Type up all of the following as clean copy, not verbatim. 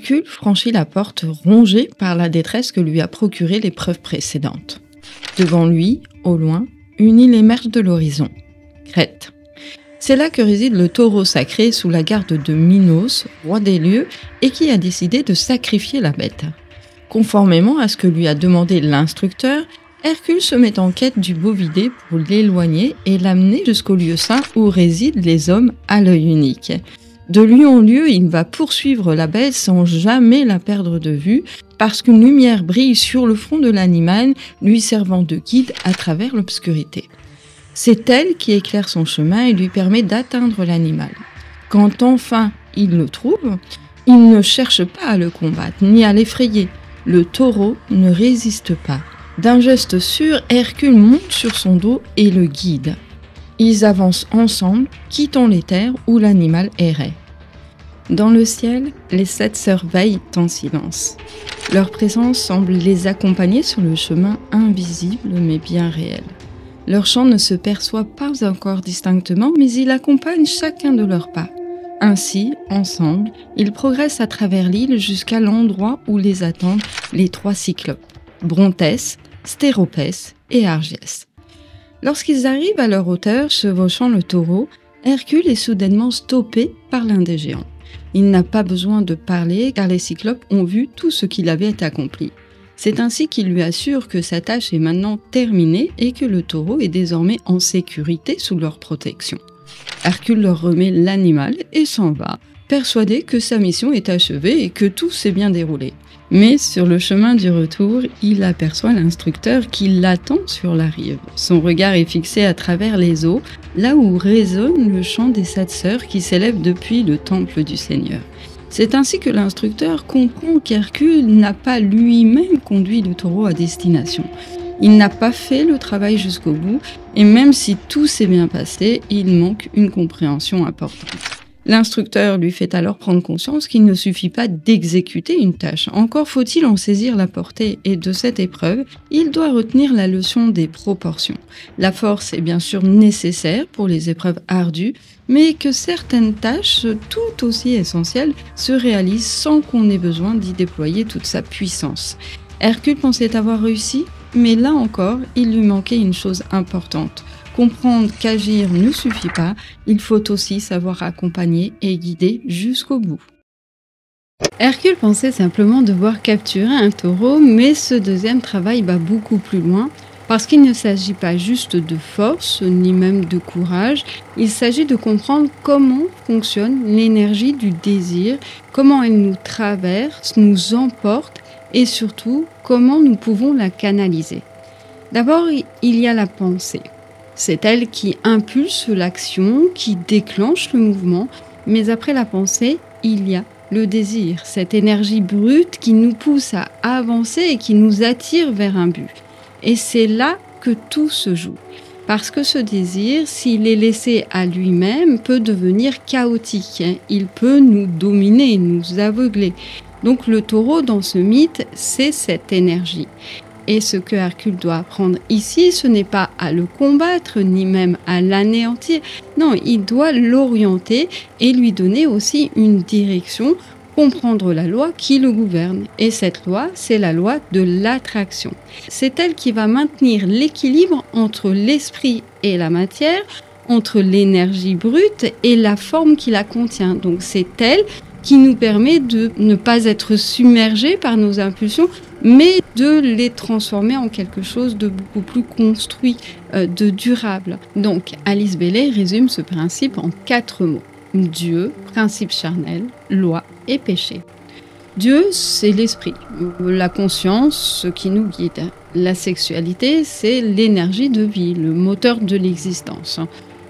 Hercule franchit la porte rongée par la détresse que lui a procurée l'épreuve précédente. Devant lui, au loin, une île émerge de l'horizon, Crète. C'est là que réside le taureau sacré sous la garde de Minos, roi des lieux, et qui a décidé de sacrifier la bête. Conformément à ce que lui a demandé l'instructeur, Hercule se met en quête du bovidé pour l'éloigner et l'amener jusqu'au lieu saint où résident les hommes à l'œil unique. De lieu en lieu, il va poursuivre la bête sans jamais la perdre de vue, parce qu'une lumière brille sur le front de l'animal, lui servant de guide à travers l'obscurité. C'est elle qui éclaire son chemin et lui permet d'atteindre l'animal. Quand enfin il le trouve, il ne cherche pas à le combattre ni à l'effrayer. Le taureau ne résiste pas. D'un geste sûr, Hercule monte sur son dos et le guide. Ils avancent ensemble, quittant les terres où l'animal errait. Dans le ciel, les 7 sœurs veillent en silence. Leur présence semble les accompagner sur le chemin invisible mais bien réel. Leur chant ne se perçoit pas encore distinctement, mais il accompagne chacun de leurs pas. Ainsi, ensemble, ils progressent à travers l'île jusqu'à l'endroit où les attendent les 3 cyclopes, Brontès, Stéropès et Argiès. Lorsqu'ils arrivent à leur hauteur, chevauchant le taureau, Hercule est soudainement stoppé par l'un des géants. Il n'a pas besoin de parler car les cyclopes ont vu tout ce qu'il avait accompli. C'est ainsi qu'il lui assure que sa tâche est maintenant terminée et que le taureau est désormais en sécurité sous leur protection. Hercule leur remet l'animal et s'en va, persuadé que sa mission est achevée et que tout s'est bien déroulé. Mais sur le chemin du retour, il aperçoit l'instructeur qui l'attend sur la rive. Son regard est fixé à travers les eaux, là où résonne le chant des 7 sœurs qui s'élève depuis le temple du Seigneur. C'est ainsi que l'instructeur comprend qu'Hercule n'a pas lui-même conduit le taureau à destination. Il n'a pas fait le travail jusqu'au bout, et même si tout s'est bien passé, il manque une compréhension importante. L'instructeur lui fait alors prendre conscience qu'il ne suffit pas d'exécuter une tâche. Encore faut-il en saisir la portée, et de cette épreuve, il doit retenir la leçon des proportions. La force est bien sûr nécessaire pour les épreuves ardues, mais que certaines tâches, tout aussi essentielles, se réalisent sans qu'on ait besoin d'y déployer toute sa puissance. Hercule pensait avoir réussi, mais là encore, il lui manquait une chose importante. Comprendre qu'agir ne suffit pas, il faut aussi savoir accompagner et guider jusqu'au bout. Hercule pensait simplement devoir capturer un taureau, mais ce deuxième travail va beaucoup plus loin, parce qu'il ne s'agit pas juste de force, ni même de courage, il s'agit de comprendre comment fonctionne l'énergie du désir, comment elle nous traverse, nous emporte, et surtout, comment nous pouvons la canaliser. D'abord, il y a la pensée. C'est elle qui impulse l'action, qui déclenche le mouvement, mais après la pensée, il y a le désir, cette énergie brute qui nous pousse à avancer et qui nous attire vers un but. Et c'est là que tout se joue. Parce que ce désir, s'il est laissé à lui-même, peut devenir chaotique. Il peut nous dominer, nous aveugler. Donc le taureau, dans ce mythe, c'est cette énergie. Et ce que Hercule doit apprendre ici, ce n'est pas à le combattre, ni même à l'anéantir. Non, il doit l'orienter et lui donner aussi une direction, comprendre la loi qui le gouverne. Et cette loi, c'est la loi de l'attraction. C'est elle qui va maintenir l'équilibre entre l'esprit et la matière, entre l'énergie brute et la forme qui la contient. Donc c'est elle qui nous permet de ne pas être submergés par nos impulsions, mais de les transformer en quelque chose de beaucoup plus construit, de durable. Donc, Alice Bailey résume ce principe en 4 mots. Dieu, principe charnel, loi et péché. Dieu, c'est l'esprit, la conscience, ce qui nous guide. La sexualité, c'est l'énergie de vie, le moteur de l'existence.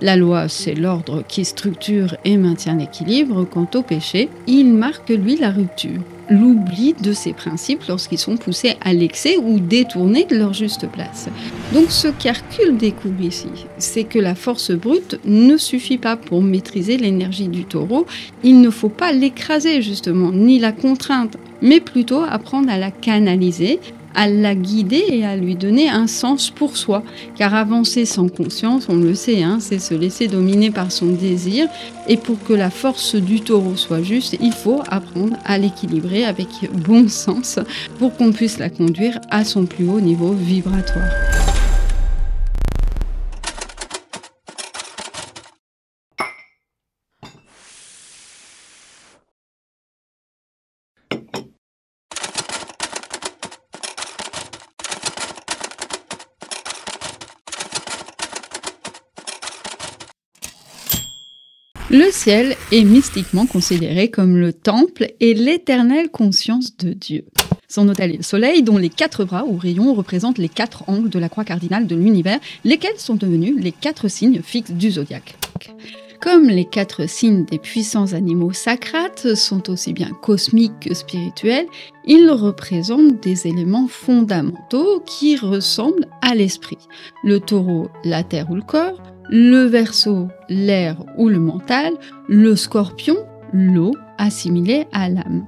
La loi, c'est l'ordre qui structure et maintient l'équilibre. Quant au péché, il marque, lui, la rupture, l'oubli de ces principes lorsqu'ils sont poussés à l'excès ou détournés de leur juste place. Donc ce qu'Hercule découvre ici, c'est que la force brute ne suffit pas pour maîtriser l'énergie du taureau. Il ne faut pas l'écraser justement, ni la contraindre, mais plutôt apprendre à la canaliser, à la guider et à lui donner un sens pour soi. Car avancer sans conscience, on le sait, c'est se laisser dominer par son désir. Et pour que la force du taureau soit juste, il faut apprendre à l'équilibrer avec bon sens pour qu'on puisse la conduire à son plus haut niveau vibratoire. Le ciel est mystiquement considéré comme le temple et l'éternelle conscience de Dieu. Son autel est le soleil, dont les 4 bras ou rayons représentent les 4 angles de la croix cardinale de l'univers, lesquels sont devenus les 4 signes fixes du zodiaque. Comme les 4 signes des puissants animaux sacrates sont aussi bien cosmiques que spirituels, ils représentent des éléments fondamentaux qui ressemblent à l'esprit. Le taureau, la terre ou le corps, le Verseau, l'air ou le mental, le Scorpion, l'eau, assimilée à l'âme.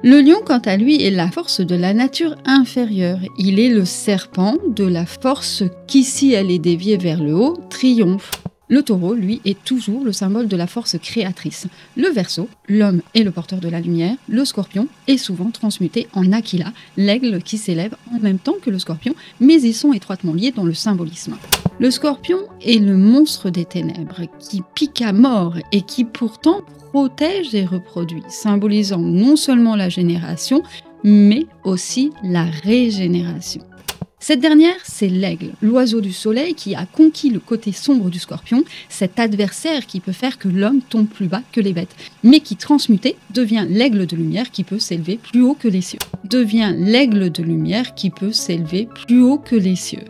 Le lion, quant à lui, est la force de la nature inférieure. Il est le serpent de la force qui, si elle est déviée vers le haut, triomphe. Le taureau, lui, est toujours le symbole de la force créatrice. Le Verseau, l'homme est le porteur de la lumière. Le Scorpion est souvent transmuté en Aquila, l'aigle qui s'élève en même temps que le Scorpion, mais ils sont étroitement liés dans le symbolisme. Le Scorpion est le monstre des ténèbres, qui pique à mort et qui pourtant protège et reproduit, symbolisant non seulement la génération, mais aussi la régénération. Cette dernière, c'est l'aigle, l'oiseau du soleil qui a conquis le côté sombre du Scorpion, cet adversaire qui peut faire que l'homme tombe plus bas que les bêtes, mais qui transmuté devient l'aigle de lumière qui peut s'élever plus haut que les cieux. Devient l'aigle de lumière qui peut s'élever plus haut que les cieux.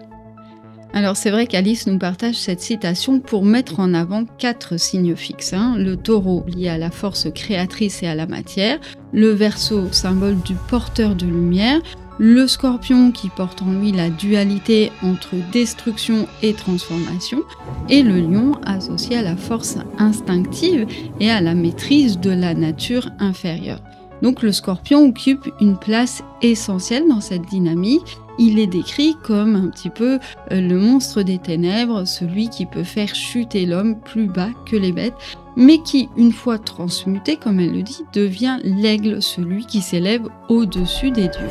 Alors c'est vrai qu'Alice nous partage cette citation pour mettre en avant 4 signes fixes. Le taureau lié à la force créatrice et à la matière, le Verseau, symbole du porteur de lumière, le Scorpion qui porte en lui la dualité entre destruction et transformation, et le lion associé à la force instinctive et à la maîtrise de la nature inférieure. Donc le Scorpion occupe une place essentielle dans cette dynamique. Il est décrit comme un petit peu le monstre des ténèbres, celui qui peut faire chuter l'homme plus bas que les bêtes, mais qui, une fois transmuté, comme elle le dit, devient l'aigle, celui qui s'élève au-dessus des dieux.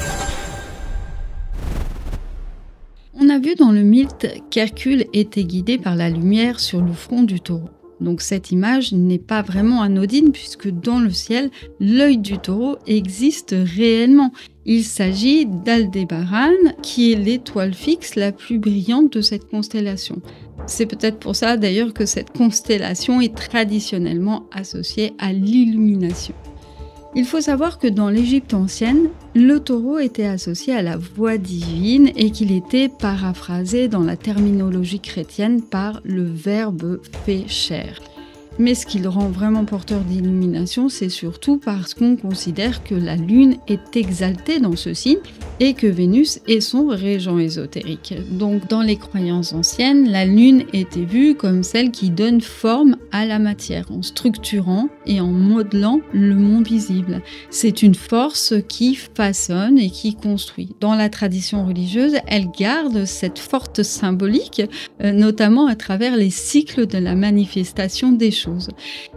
On a vu dans le mythe qu'Hercule était guidé par la lumière sur le front du taureau. Donc cette image n'est pas vraiment anodine puisque dans le ciel, l'œil du taureau existe réellement. Il s'agit d'Aldébaran, qui est l'étoile fixe la plus brillante de cette constellation. C'est peut-être pour ça d'ailleurs que cette constellation est traditionnellement associée à l'illumination. Il faut savoir que dans l'Égypte ancienne, le taureau était associé à la voix divine et qu'il était paraphrasé dans la terminologie chrétienne par le verbe fait chair. Mais ce qui le rend vraiment porteur d'illumination, c'est surtout parce qu'on considère que la Lune est exaltée dans ce signe et que Vénus est son régent ésotérique. Donc dans les croyances anciennes, la Lune était vue comme celle qui donne forme à la matière, en structurant et en modelant le monde visible. C'est une force qui façonne et qui construit. Dans la tradition religieuse, elle garde cette forte symbolique, notamment à travers les cycles de la manifestation des choses.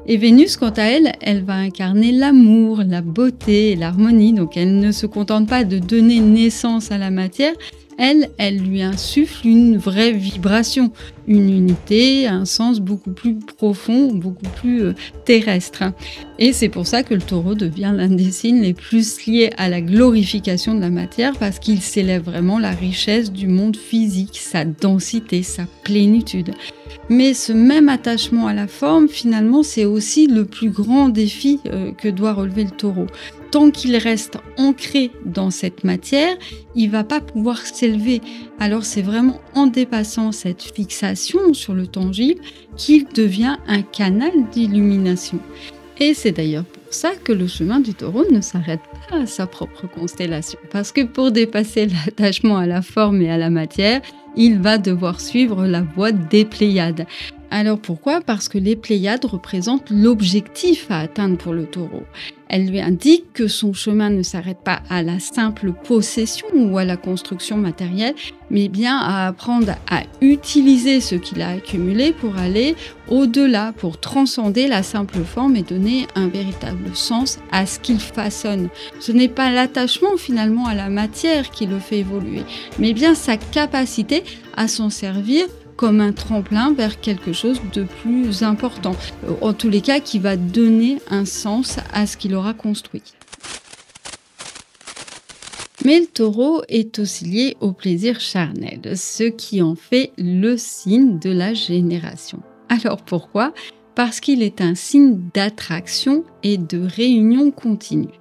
Et Vénus, quant à elle, elle va incarner l'amour, la beauté et l'harmonie. Donc elle ne se contente pas de donner naissance à la matière, elle lui insuffle une vraie vibration, une unité, un sens beaucoup plus profond, beaucoup plus terrestre. Et c'est pour ça que le taureau devient l'un des signes les plus liés à la glorification de la matière, parce qu'il célèbre vraiment la richesse du monde physique, sa densité, sa plénitude. Mais ce même attachement à la forme, finalement, c'est aussi le plus grand défi que doit relever le taureau. Tant qu'il reste ancré dans cette matière, il ne va pas pouvoir s'élever. Alors c'est vraiment en dépassant cette fixation sur le tangible qu'il devient un canal d'illumination. Et c'est d'ailleurs pour ça que le chemin du taureau ne s'arrête pas à sa propre constellation. Parce que pour dépasser l'attachement à la forme et à la matière, il va devoir suivre la voie des Pléiades. Alors pourquoi? Parce que les Pléiades représentent l'objectif à atteindre pour le taureau. Elles lui indiquent que son chemin ne s'arrête pas à la simple possession ou à la construction matérielle, mais bien à apprendre à utiliser ce qu'il a accumulé pour aller au-delà, pour transcender la simple forme et donner un véritable sens à ce qu'il façonne. Ce n'est pas l'attachement finalement à la matière qui le fait évoluer, mais bien sa capacité à s'en servir comme un tremplin vers quelque chose de plus important. En tous les cas, qui va donner un sens à ce qu'il aura construit. Mais le taureau est aussi lié au plaisir charnel, ce qui en fait le signe de la génération. Alors pourquoi? Parce qu'il est un signe d'attraction et de réunion continue.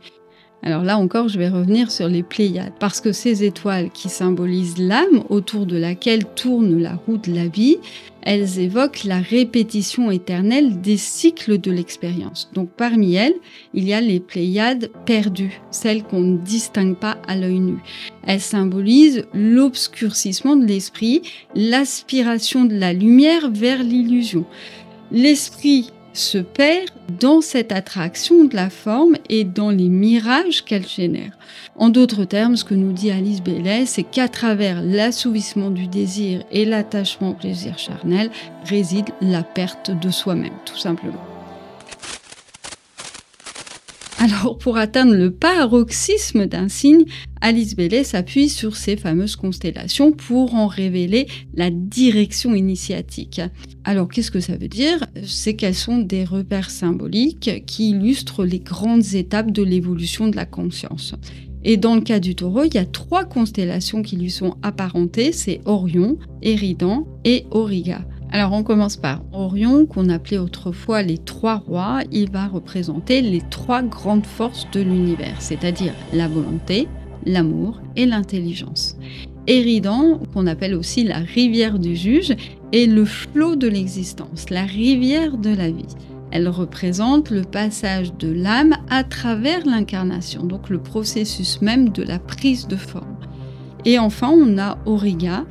Alors là encore, je vais revenir sur les Pléiades, parce que ces étoiles qui symbolisent l'âme autour de laquelle tourne la roue de la vie, elles évoquent la répétition éternelle des cycles de l'expérience. Donc parmi elles, il y a les Pléiades perdues, celles qu'on ne distingue pas à l'œil nu. Elles symbolisent l'obscurcissement de l'esprit, l'aspiration de la lumière vers l'illusion. L'esprit se perd dans cette attraction de la forme et dans les mirages qu'elle génère. En d'autres termes, ce que nous dit Alice Bailey, c'est qu'à travers l'assouvissement du désir et l'attachement au plaisir charnel réside la perte de soi-même, tout simplement. Alors, pour atteindre le paroxysme d'un signe, Alice Bailey s'appuie sur ces fameuses constellations pour en révéler la direction initiatique. Alors, qu'est-ce que ça veut dire? C'est qu'elles sont des repères symboliques qui illustrent les grandes étapes de l'évolution de la conscience. Et dans le cas du taureau, il y a 3 constellations qui lui sont apparentées, c'est Orion, Éridan et Auriga. Alors on commence par Orion, qu'on appelait autrefois les 3 rois. Il va représenter les 3 grandes forces de l'univers, c'est-à-dire la volonté, l'amour et l'intelligence. Éridan, qu'on appelle aussi la rivière du juge, est le flot de l'existence, la rivière de la vie. Elle représente le passage de l'âme à travers l'incarnation, donc le processus même de la prise de forme. Et enfin, on a Auriga,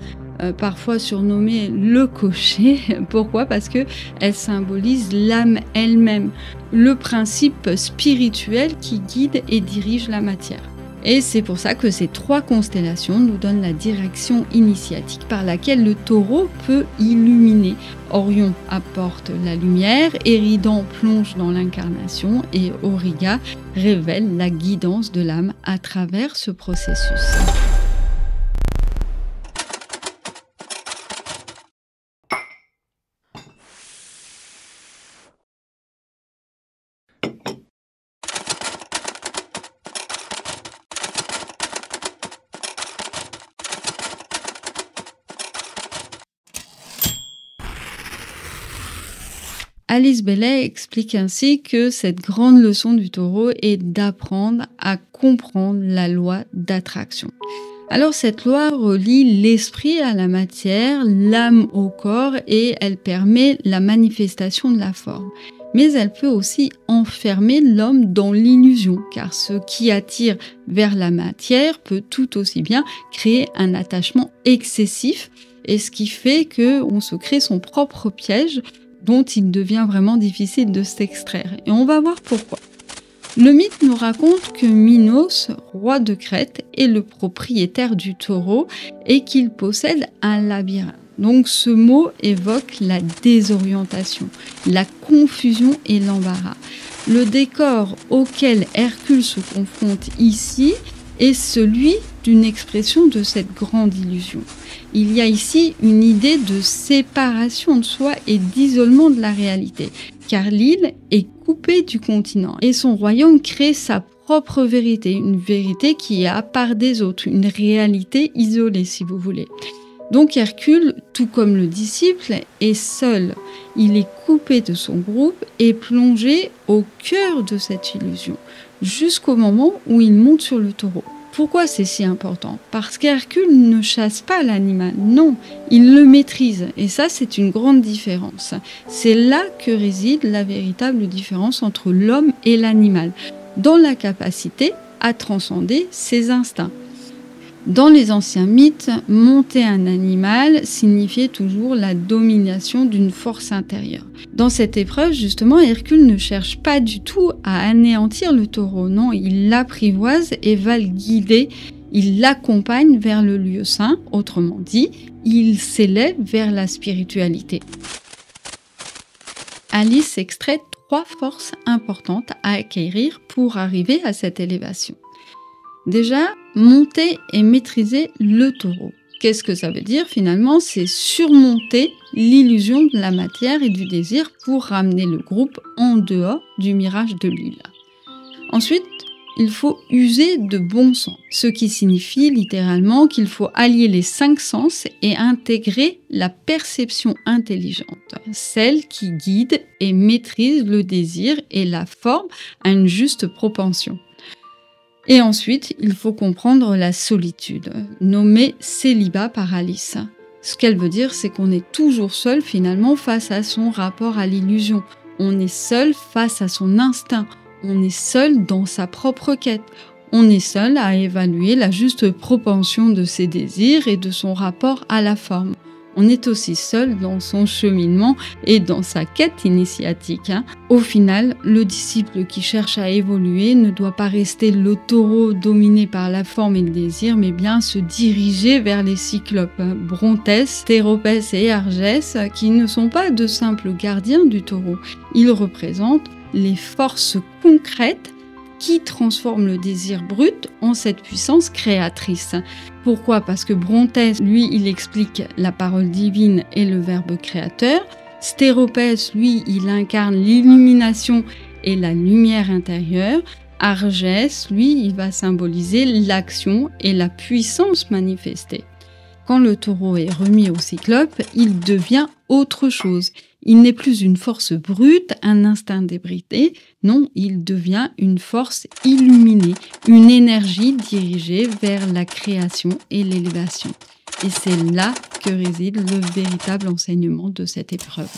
parfois surnommée le cocher. Pourquoi? Parce qu'elle symbolise l'âme elle-même, le principe spirituel qui guide et dirige la matière. Et c'est pour ça que ces 3 constellations nous donnent la direction initiatique par laquelle le taureau peut illuminer. Orion apporte la lumière, Éridan plonge dans l'incarnation et Auriga révèle la guidance de l'âme à travers ce processus. Alice Bailey explique ainsi que cette grande leçon du taureau est d'apprendre à comprendre la loi d'attraction. Alors cette loi relie l'esprit à la matière, l'âme au corps et elle permet la manifestation de la forme. Mais elle peut aussi enfermer l'homme dans l'illusion, car ce qui attire vers la matière peut tout aussi bien créer un attachement excessif, et ce qui fait qu'on se crée son propre piège dont il devient vraiment difficile de s'extraire. Et on va voir pourquoi. Le mythe nous raconte que Minos, roi de Crète, est le propriétaire du taureau et qu'il possède un labyrinthe. Donc ce mot évoque la désorientation, la confusion et l'embarras. Le décor auquel Hercule se confronte ici est celui d'une expression de cette grande illusion. Il y a ici une idée de séparation de soi et d'isolement de la réalité, car l'île est coupée du continent et son royaume crée sa propre vérité, une vérité qui est à part des autres, une réalité isolée si vous voulez. Donc Hercule, tout comme le disciple, est seul. Il est coupé de son groupe et plongé au cœur de cette illusion, jusqu'au moment où il monte sur le taureau. Pourquoi c'est si important? Parce qu'Hercule ne chasse pas l'animal, non, il le maîtrise. Et ça, c'est une grande différence. C'est là que réside la véritable différence entre l'homme et l'animal, dans la capacité à transcender ses instincts. Dans les anciens mythes, monter un animal signifiait toujours la domination d'une force intérieure. Dans cette épreuve, justement, Hercule ne cherche pas du tout à anéantir le taureau. Non, il l'apprivoise et va le guider. Il l'accompagne vers le lieu saint, autrement dit, il s'élève vers la spiritualité. Alice extrait 3 forces importantes à acquérir pour arriver à cette élévation. Déjà, monter et maîtriser le taureau. Qu'est-ce que ça veut dire finalement? C'est surmonter l'illusion de la matière et du désir pour ramener le groupe en dehors du mirage de l'île. Ensuite, il faut user de bon sens, ce qui signifie littéralement qu'il faut allier les 5 sens et intégrer la perception intelligente, celle qui guide et maîtrise le désir et la forme à une juste propension. Et ensuite, il faut comprendre la solitude, nommée célibat par Alice. Ce qu'elle veut dire, c'est qu'on est toujours seul finalement face à son rapport à l'illusion. On est seul face à son instinct. On est seul dans sa propre quête. On est seul à évaluer la juste propension de ses désirs et de son rapport à la forme. On est aussi seul dans son cheminement et dans sa quête initiatique. Au final, le disciple qui cherche à évoluer ne doit pas rester le taureau dominé par la forme et le désir, mais bien se diriger vers les cyclopes, Brontès, Stéropès et Argès, qui ne sont pas de simples gardiens du taureau. Ils représentent les forces concrètes qui transforment le désir brut en cette puissance créatrice. Pourquoi? Parce que Brontès, lui, il explique la parole divine et le verbe créateur. Stéropès, lui, il incarne l'illumination et la lumière intérieure. Argès, lui, il va symboliser l'action et la puissance manifestée. Quand le taureau est remis au cyclope, il devient autre chose. Il n'est plus une force brute, un instinct débridé. Non, il devient une force illuminée, une énergie dirigée vers la création et l'élévation. Et c'est là que réside le véritable enseignement de cette épreuve.